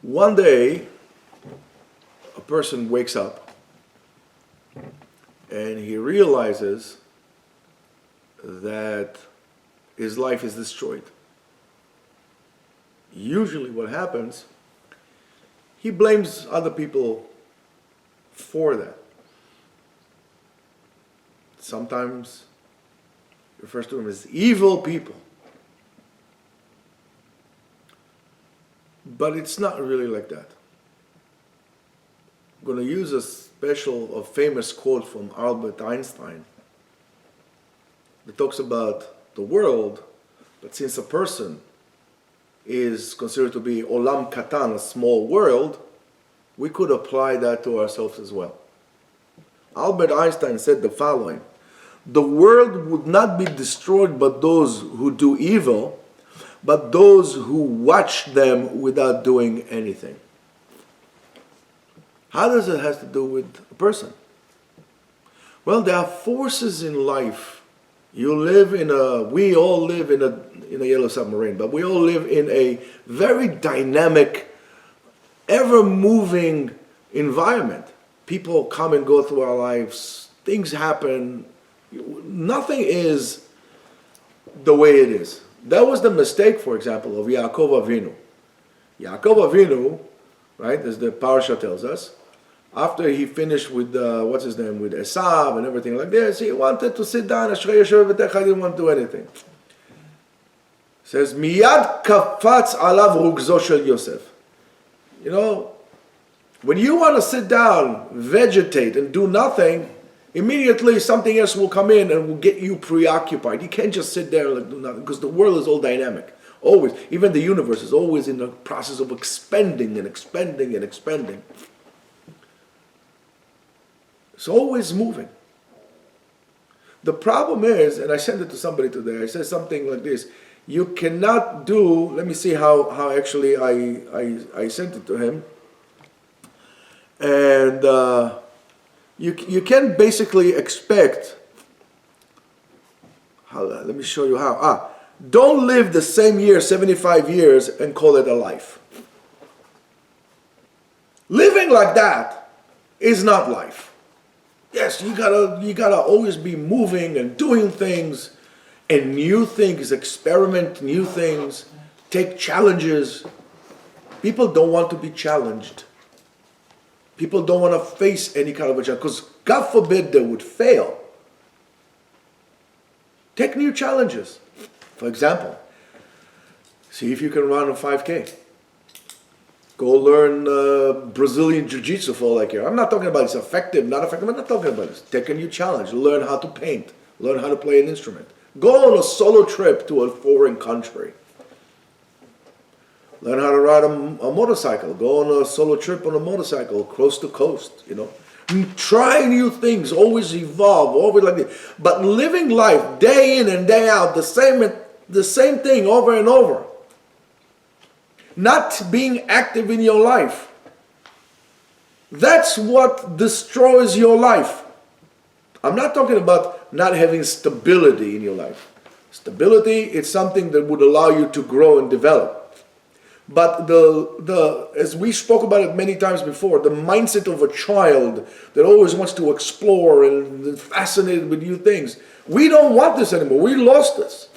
One day, a person wakes up and he realizes that his life is destroyed. Usually what happens, he blames other people for that. Sometimes he refers to them as evil people. But it's not really like that. I'm going to use a famous quote from Albert Einstein that talks about the world, but since a person is considered to be olam katan, a small world, we could apply that to ourselves as well. Albert Einstein said the following: the world would not be destroyed by those who do evil, but those who watch them without doing anything. How does it have to do with a person? Well, there are forces in life. We all live in a yellow submarine, but we all live in a very dynamic, ever-moving environment. People come and go through our lives. Things happen. Nothing is the way it is. That was the mistake, for example, of Yaakov Avinu. Yaakov Avinu, right, as the parasha tells us, after he finished with, with Esav and everything like this, he wanted to sit down, Ashrei Yeshiva B'techa, he didn't want to do anything. It says, Miyad kafatz alav rugzo shel Yosef. You know, when you want to sit down, vegetate, and do nothing, immediately something else will come in and will get you preoccupied. You can't just sit there and do nothing, because the world is all dynamic. Always. Even the universe is always in the process of expanding and expanding and expanding. It's always moving. The problem is, and I sent it to somebody today, I said something like this: you cannot do, let me see how actually I sent it to him. And you can basically expect, let me show you how. Don't live the same year, 75 years, and call it a life. Living like that is not life. Yes, you gotta always be moving and doing things, and new things, experiment new things, take challenges. People don't want to be challenged. People don't want to face any kind of a challenge, because God forbid they would fail. Take new challenges. For example, see if you can run a 5K. Go learn Brazilian Jiu-Jitsu for like here. I'm not talking about it's effective, not effective. I'm not talking about this. Take a new challenge. Learn how to paint. Learn how to play an instrument. Go on a solo trip to a foreign country. Learn how to ride a motorcycle. Go on a solo trip on a motorcycle, coast to coast, you know. Try new things, always evolve, always like this. But living life day in and day out, the same thing over and over. Not being active in your life. That's what destroys your life. I'm not talking about not having stability in your life. Stability is something that would allow you to grow and develop. But as we spoke about it many times before, the mindset of a child that always wants to explore and is fascinated with new things, we don't want this anymore. We lost this.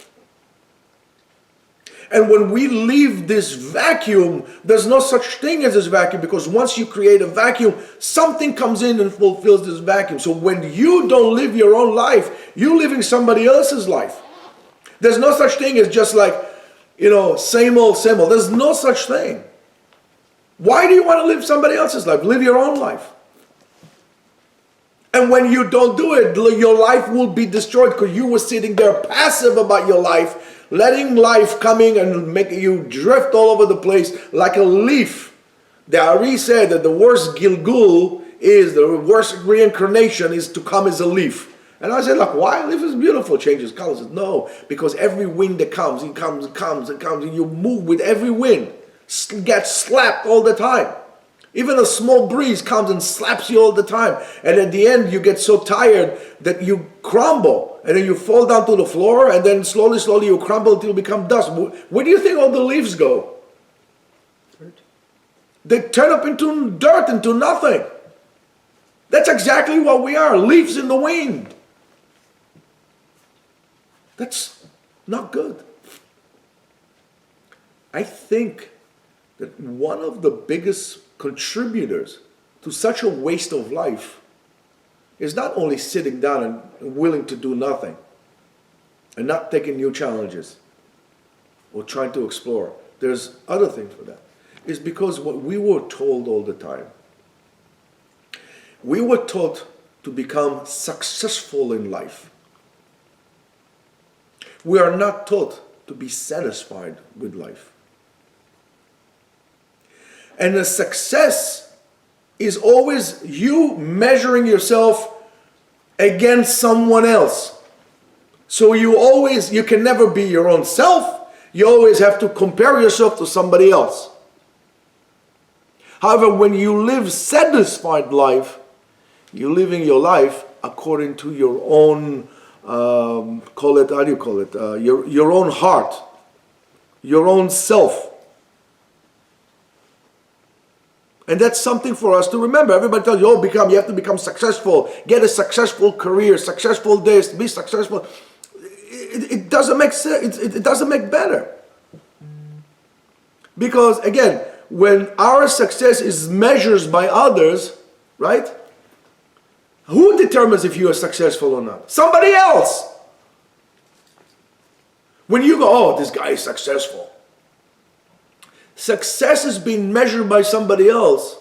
And when we leave this vacuum, there's no such thing as this vacuum, because once you create a vacuum, something comes in and fulfills this vacuum. So when you don't live your own life, you're living somebody else's life. There's no such thing as just like, you know, same old, same old. There's no such thing. Why do you want to live somebody else's life? Live your own life. And when you don't do it, your life will be destroyed, because you were sitting there passive about your life, letting life coming and making you drift all over the place like a leaf. The Ari said that the worst Gilgul is, the worst reincarnation is to come as a leaf. And I said, like, why? A leaf is beautiful, changes colors. Said, no, because every wind that comes, it comes, and you move with every wind. Get slapped all the time. Even a small breeze comes and slaps you all the time. And at the end, you get so tired that you crumble. And then you fall down to the floor, and then slowly you crumble until you become dust. Where do you think all the leaves go? They turn up into dirt, into nothing. That's exactly what we are, leaves in the wind. That's not good. I think that one of the biggest contributors to such a waste of life is not only sitting down and willing to do nothing and not taking new challenges or trying to explore. There's other things for that. It's because what we were told all the time. We were taught to become successful in life. We are not taught to be satisfied with life. And the success is always you measuring yourself against someone else. So you can never be your own self. You always have to compare yourself to somebody else. However, when you live satisfied life, you're living your life according to your own, your own heart, your own self. And that's something for us to remember. Everybody tells you, you have to become successful, get a successful career, successful this, be successful. It doesn't make sense. It doesn't make better. Because again, when our success is measured by others, right? Who determines if you are successful or not? Somebody else. When you go, oh, this guy is successful. Success is being measured by somebody else,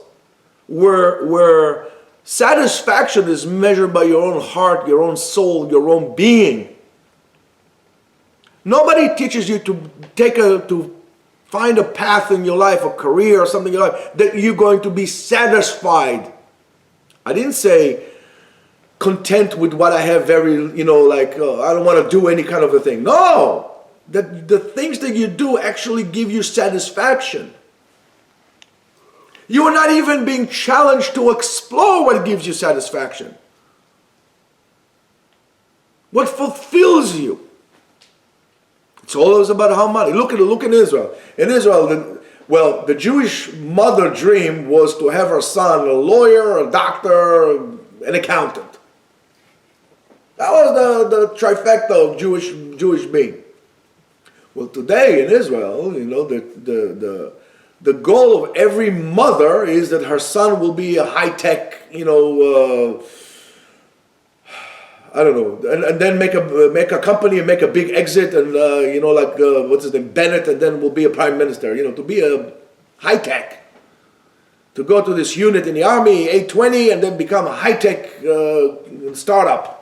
where satisfaction is measured by your own heart, your own soul, your own being. Nobody teaches you to find a path in your life, a career or something in your life, that you're going to be satisfied. I didn't say content with what I have, I don't want to do any kind of a thing. No! The things that you do actually give you satisfaction. You are not even being challenged to explore what gives you satisfaction. What fulfills you. It's always about how money. Look in Israel. In Israel, the Jewish mother dream was to have her son a lawyer, a doctor, an accountant. That was the trifecta of Jewish being. Well, today in Israel, the goal of every mother is that her son will be a high-tech, and then make a company and make a big exit, and what's his name, Bennett, and then will be a prime minister. To be a high-tech, to go to this unit in the army, 820, and then become a high-tech startup.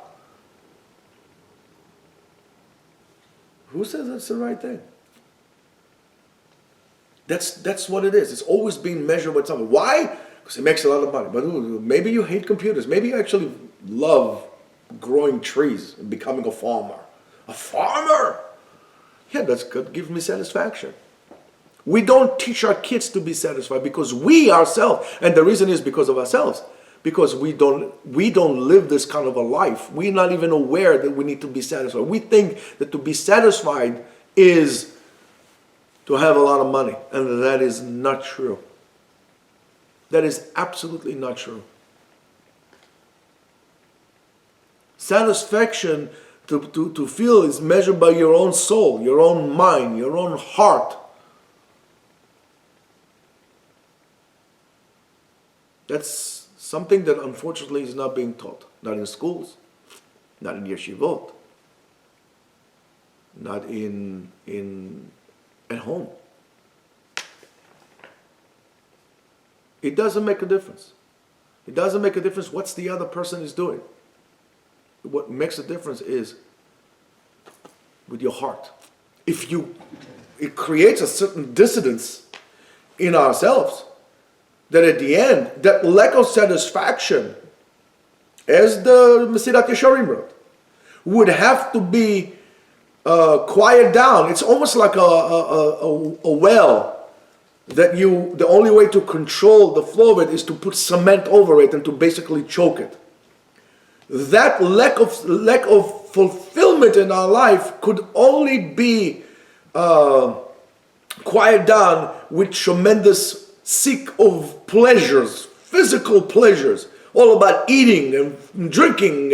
Who says that's the right thing? That's what it is. It's always being measured with something. Why? Because it makes a lot of money. But maybe you hate computers. Maybe you actually love growing trees and becoming a farmer. A farmer? Yeah, that's good. Gives me satisfaction. We don't teach our kids to be satisfied because we ourselves, and the reason is because of ourselves, because we don't live this kind of a life. We're not even aware that we need to be satisfied. We think that to be satisfied is to have a lot of money, and that is not true. That is absolutely not true. Satisfaction to feel is measured by your own soul, your own mind, your own heart. That's something that unfortunately is not being taught. Not in schools, not in yeshivot, not at home. It doesn't make a difference. It doesn't make a difference what the other person is doing. What makes a difference is with your heart. It creates a certain dissonance in ourselves, that at the end, that lack of satisfaction, as the Mesilat Yesharim wrote, would have to be quiet down. It's almost like a well that the only way to control the flow of it is to put cement over it and to basically choke it. That lack of fulfillment in our life could only be quiet down with tremendous seek of pleasures, physical pleasures, all about eating and drinking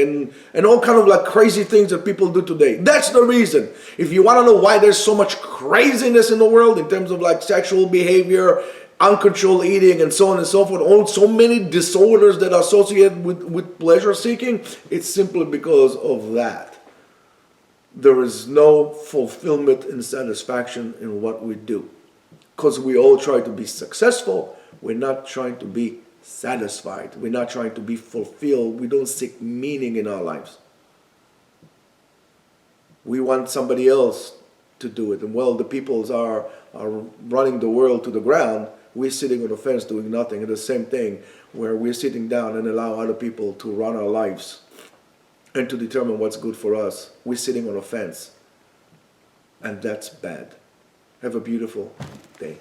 and all kind of like crazy things that people do today. That's the reason. If you want to know why there's so much craziness in the world in terms of like sexual behavior, uncontrolled eating, and so on and so forth, all so many disorders that are associated with pleasure seeking, it's simply because of that. There is no fulfillment and satisfaction in what we do. Because we all try to be successful, we're not trying to be satisfied. We're not trying to be fulfilled. We don't seek meaning in our lives. We want somebody else to do it. And well, the peoples are running the world to the ground. We're sitting on the fence doing nothing. And the same thing where we're sitting down and allow other people to run our lives and to determine what's good for us. We're sitting on a fence. And that's bad. Have a beautiful day.